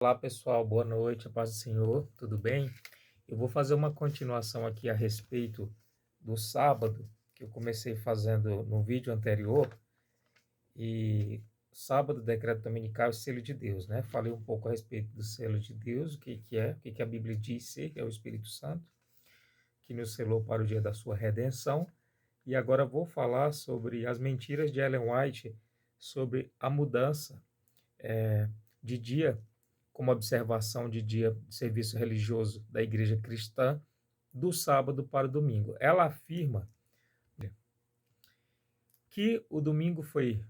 Olá pessoal, boa noite, a paz do Senhor, tudo bem? Eu vou fazer uma continuação aqui a respeito do sábado, que eu comecei fazendo no vídeo anterior, e sábado, decreto dominical e selo de Deus, né? Falei um pouco a respeito do selo de Deus, o que a Bíblia diz ser, que é o Espírito Santo, que nos selou para o dia da sua redenção, e agora vou falar sobre as mentiras de Ellen White sobre a mudança de dia, como observação de dia de serviço religioso da igreja cristã, do sábado para o domingo. Ela afirma que o domingo foi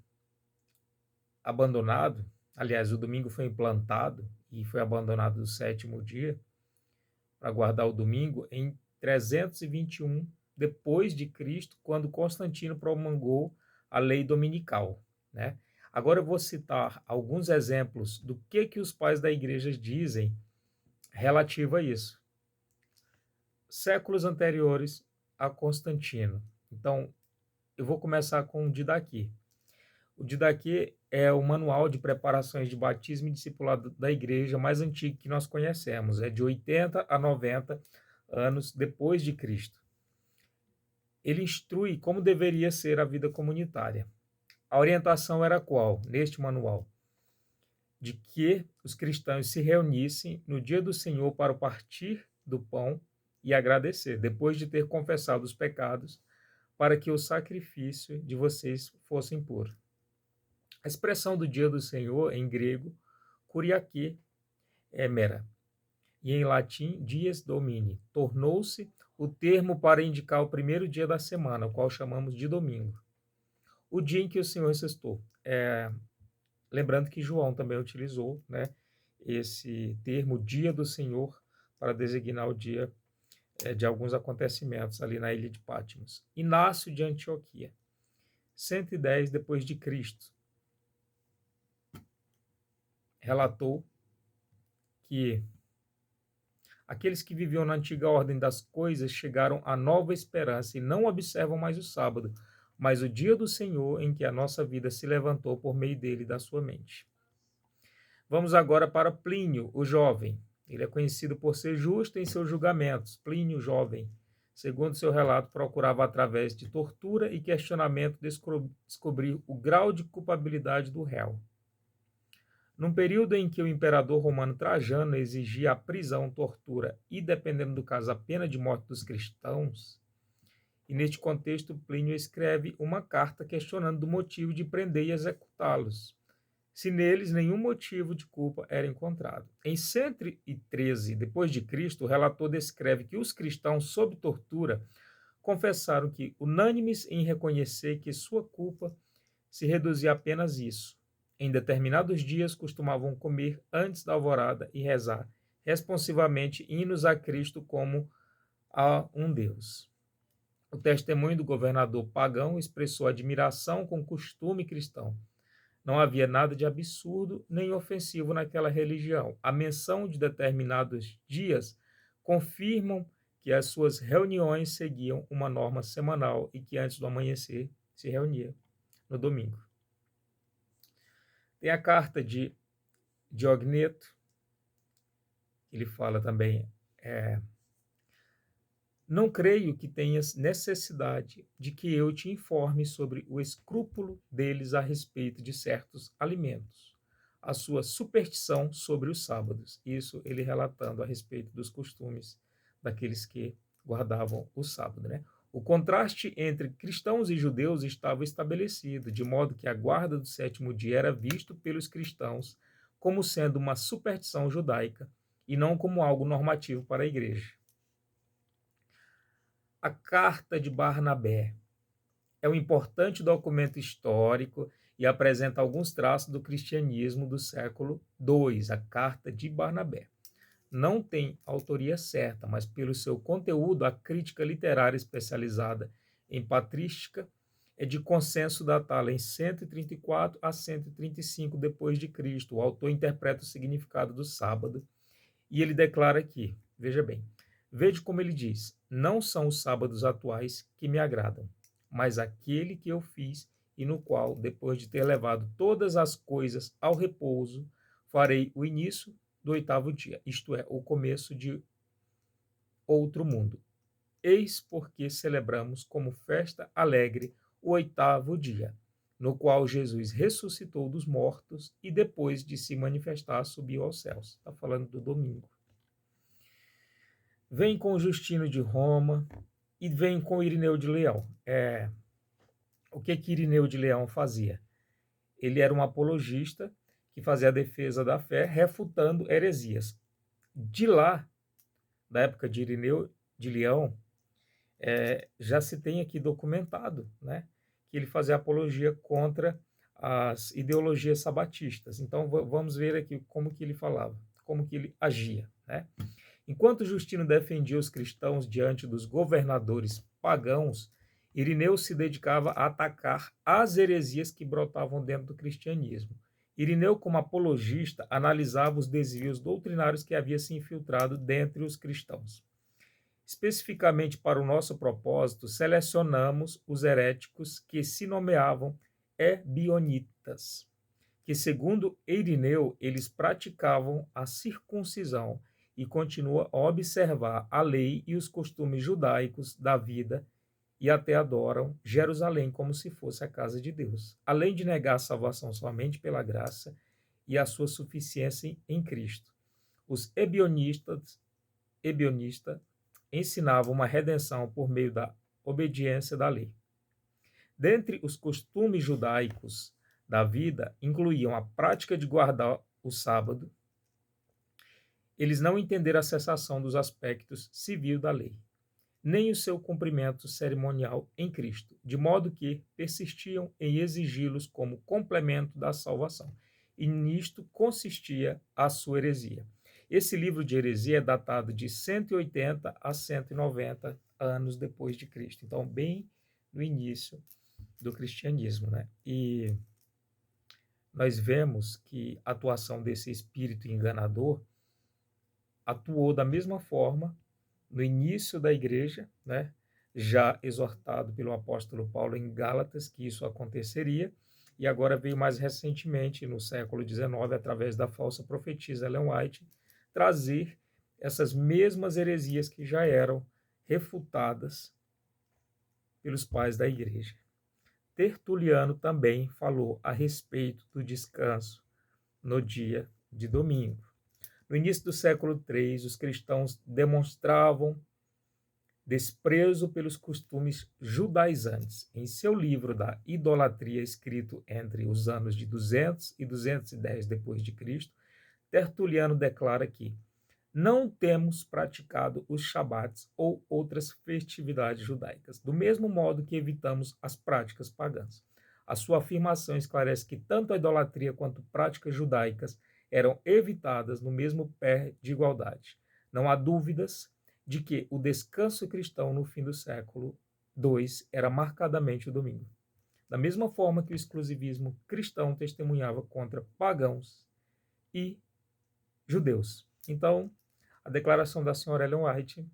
abandonado, aliás, o domingo foi implantado e foi abandonado no sétimo dia, para guardar o domingo, em 321 depois de Cristo, quando Constantino promulgou a lei dominical, né? Agora eu vou citar alguns exemplos do que os pais da igreja dizem relativo a isso. Séculos anteriores a Constantino. Então, eu vou começar com o Didaquê. O Didaquê é o manual de preparações de batismo e discipulado da igreja mais antigo que nós conhecemos. É de 80 a 90 anos depois de Cristo. Ele instrui como deveria ser a vida comunitária. A orientação era qual, neste manual? De que os cristãos se reunissem no dia do Senhor para o partir do pão e agradecer, depois de ter confessado os pecados, para que o sacrifício de vocês fosse puro. A expressão do dia do Senhor, em grego, kuriakê, é mera, e em latim, dies domini, tornou-se o termo para indicar o primeiro dia da semana, o qual chamamos de domingo. O dia em que o Senhor ressuscitou. Lembrando que João também utilizou, né, esse termo dia do Senhor para designar o dia de alguns acontecimentos ali na ilha de Patmos. Inácio de Antioquia, 110 depois de Cristo, relatou que aqueles que viviam na antiga ordem das coisas chegaram à nova esperança e não observam mais o sábado, mas o dia do Senhor em que a nossa vida se levantou por meio dele e da sua mente. Vamos agora para Plínio, o jovem. Ele é conhecido por ser justo em seus julgamentos. Plínio, jovem, segundo seu relato, procurava, através de tortura e questionamento, descobrir o grau de culpabilidade do réu. Num período em que o imperador romano Trajano exigia a prisão, tortura e, dependendo do caso, a pena de morte dos cristãos, e neste contexto Plínio escreve uma carta questionando o motivo de prender e executá-los, se neles nenhum motivo de culpa era encontrado. Em 113 depois de Cristo, o relator descreve que os cristãos, sob tortura, confessaram que, unânimes em reconhecer que sua culpa se reduzia a apenas isso. Em determinados dias costumavam comer antes da alvorada e rezar responsivamente hinos a Cristo como a um Deus. O testemunho do governador pagão expressou admiração com o costume cristão. Não havia nada de absurdo nem ofensivo naquela religião. A menção de determinados dias confirmam que as suas reuniões seguiam uma norma semanal e que antes do amanhecer se reunia no domingo. Tem a carta de Diogneto, ele fala também, não creio que tenhas necessidade de que eu te informe sobre o escrúpulo deles a respeito de certos alimentos, a sua superstição sobre os sábados. Isso ele relatando a respeito dos costumes daqueles que guardavam o sábado, né? O contraste entre cristãos e judeus estava estabelecido, de modo que a guarda do sétimo dia era visto pelos cristãos como sendo uma superstição judaica e não como algo normativo para a igreja. A Carta de Barnabé é um importante documento histórico e apresenta alguns traços do cristianismo do século II, a Carta de Barnabé. Não tem autoria certa, mas pelo seu conteúdo, a crítica literária especializada em patrística é de consenso datá-la em 134 a 135 depois de Cristo. O autor interpreta o significado do sábado e ele declara aqui, veja bem, veja como ele diz, não são os sábados atuais que me agradam, mas aquele que eu fiz e no qual, depois de ter levado todas as coisas ao repouso, farei o início do 8º dia, isto é, o começo de outro mundo. Eis porque celebramos como festa alegre o 8º dia, no qual Jesus ressuscitou dos mortos e depois de se manifestar subiu aos céus. Está falando do domingo. Vem com Justino de Roma e vem com Irineu de Leão. O que Irineu de Leão fazia? Ele era um apologista que fazia a defesa da fé, refutando heresias. De lá, da época de Irineu de Leão, já se tem aqui documentado, né, que ele fazia apologia contra as ideologias sabatistas. Então, vamos ver aqui como que ele falava, como que ele agia, né? Enquanto Justino defendia os cristãos diante dos governadores pagãos, Irineu se dedicava a atacar as heresias que brotavam dentro do cristianismo. Irineu, como apologista, analisava os desvios doutrinários que havia se infiltrado dentre os cristãos. Especificamente para o nosso propósito, selecionamos os heréticos que se nomeavam ebionitas, que, segundo Irineu, eles praticavam a circuncisão e continuam a observar a lei e os costumes judaicos da vida e até adoram Jerusalém como se fosse a casa de Deus, além de negar a salvação somente pela graça e a sua suficiência em Cristo. Os ebionistas ensinavam uma redenção por meio da obediência da lei. Dentre os costumes judaicos da vida, incluíam a prática de guardar o sábado. Eles não entenderam a cessação dos aspectos civil da lei, nem o seu cumprimento cerimonial em Cristo, de modo que persistiam em exigi-los como complemento da salvação. E nisto consistia a sua heresia. Esse livro de heresia é datado de 180 a 190 anos depois de Cristo. Então, bem no início do cristianismo, né? E nós vemos que a atuação desse espírito enganador atuou da mesma forma no início da igreja, né? Já exortado pelo apóstolo Paulo em Gálatas que isso aconteceria, e agora veio mais recentemente, no século XIX, através da falsa profetisa Ellen White, trazer essas mesmas heresias que já eram refutadas pelos pais da igreja. Tertuliano também falou a respeito do descanso no dia de domingo. No início do século III, os cristãos demonstravam desprezo pelos costumes judaizantes. Em seu livro da idolatria, escrito entre os anos de 200 e 210 d.C., Tertuliano declara que não temos praticado os shabates ou outras festividades judaicas, do mesmo modo que evitamos as práticas pagãs. A sua afirmação esclarece que tanto a idolatria quanto práticas judaicas eram evitadas no mesmo pé de igualdade. Não há dúvidas de que o descanso cristão no fim do século II era marcadamente o domingo. Da mesma forma que o exclusivismo cristão testemunhava contra pagãos e judeus. Então, a declaração da senhora Ellen White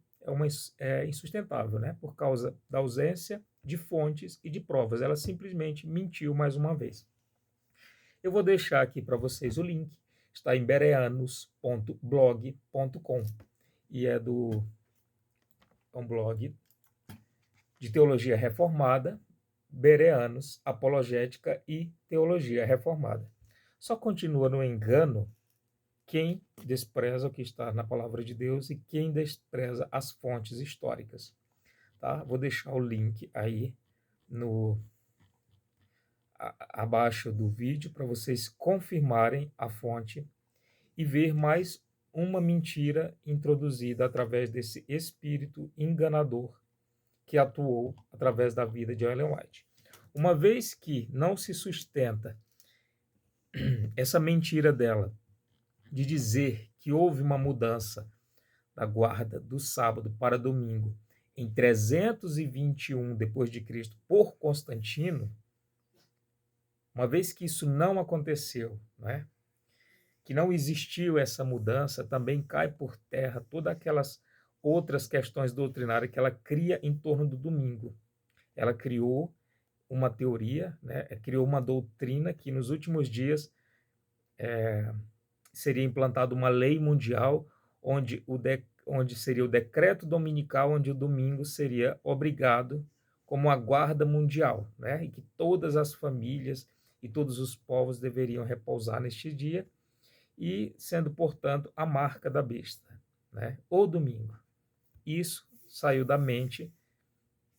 é insustentável, né? Por causa da ausência de fontes e de provas. Ela simplesmente mentiu mais uma vez. Eu vou deixar aqui para vocês o link. Está em bereanos.blog.com e é um blog de teologia reformada, Bereanos, apologética e teologia reformada. Só continua no engano quem despreza o que está na palavra de Deus e quem despreza as fontes históricas. Tá? Vou deixar o link aí abaixo do vídeo para vocês confirmarem a fonte e ver mais uma mentira introduzida através desse espírito enganador que atuou através da vida de Ellen White. Uma vez que não se sustenta essa mentira dela de dizer que houve uma mudança da guarda do sábado para domingo em 321 d.C. por Constantino, uma vez que isso não aconteceu, né? Que não existiu essa mudança, também cai por terra todas aquelas outras questões doutrinárias que ela cria em torno do domingo. Ela criou uma teoria, né? Criou uma doutrina que nos últimos dias seria implantada uma lei mundial onde seria o decreto dominical, onde o domingo seria obrigado como a guarda mundial, né? E que todas as famílias e todos os povos deveriam repousar neste dia, e sendo, portanto, a marca da besta, né? O domingo. Isso saiu da mente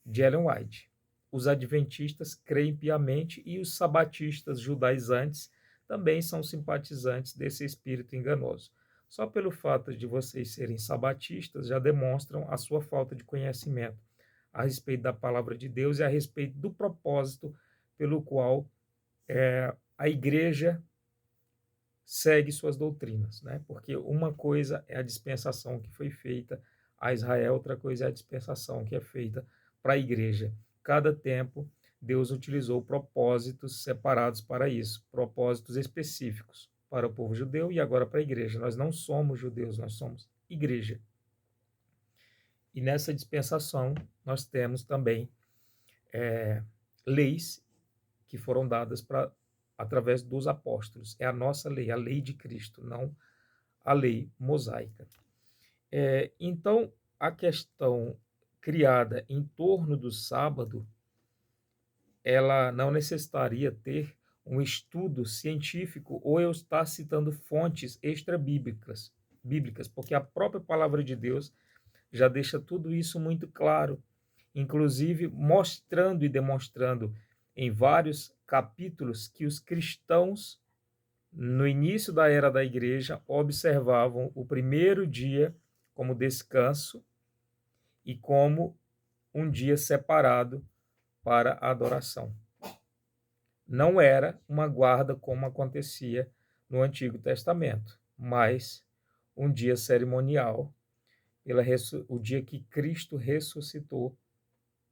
de Ellen White. Os adventistas creem piamente e os sabatistas judaizantes também são simpatizantes desse espírito enganoso. Só pelo fato de vocês serem sabatistas já demonstram a sua falta de conhecimento a respeito da palavra de Deus e a respeito do propósito pelo qual a igreja segue suas doutrinas, né? Porque uma coisa é a dispensação que foi feita a Israel, outra coisa é a dispensação que é feita para a igreja. Cada tempo, Deus utilizou propósitos separados para isso, propósitos específicos para o povo judeu e agora para a igreja. Nós não somos judeus, nós somos igreja. E nessa dispensação, nós temos também leis que foram dadas através dos apóstolos. É a nossa lei, a lei de Cristo, não a lei mosaica. Então, a questão criada em torno do sábado, ela não necessitaria ter um estudo científico ou eu estar citando fontes extra-bíblicas, porque a própria palavra de Deus já deixa tudo isso muito claro, inclusive mostrando e demonstrando em vários capítulos que os cristãos, no início da era da igreja, observavam o primeiro dia como descanso e como um dia separado para a adoração. Não era uma guarda como acontecia no Antigo Testamento, mas um dia cerimonial, o dia que Cristo ressuscitou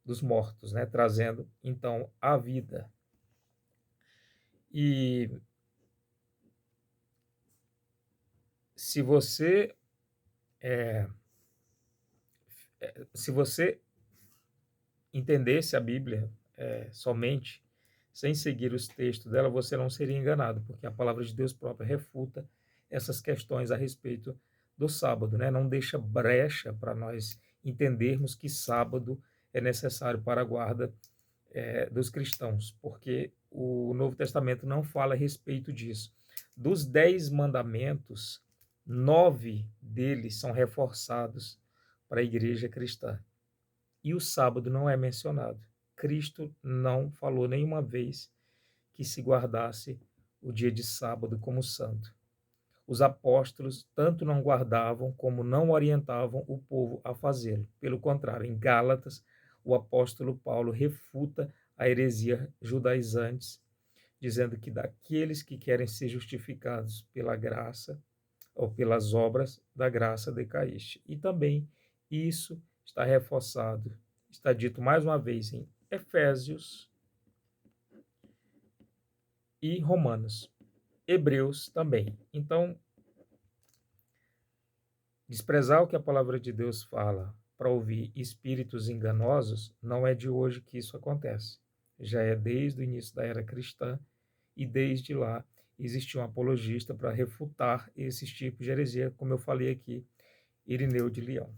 dos mortos, né? Trazendo então a vida. E se você entendesse a Bíblia somente sem seguir os textos dela, você não seria enganado, porque a palavra de Deus própria refuta essas questões a respeito do sábado, né? Não deixa brecha para nós entendermos que sábado é necessário para a guarda dos cristãos, porque o Novo Testamento não fala a respeito disso. Dos 10 mandamentos, 9 deles são reforçados para a igreja cristã. E o sábado não é mencionado. Cristo não falou nenhuma vez que se guardasse o dia de sábado como santo. Os apóstolos tanto não guardavam como não orientavam o povo a fazê-lo. Pelo contrário, em Gálatas, o apóstolo Paulo refuta a heresia judaizantes, dizendo que daqueles que querem ser justificados pela graça ou pelas obras da graça decaíste. E também isso está reforçado, está dito mais uma vez em Efésios e Romanos. Hebreus também. Então, desprezar o que a palavra de Deus fala para ouvir espíritos enganosos, não é de hoje que isso acontece. Já é desde o início da era cristã e desde lá existiu um apologista para refutar esses tipos de heresia, como eu falei aqui, Irineu de Leão.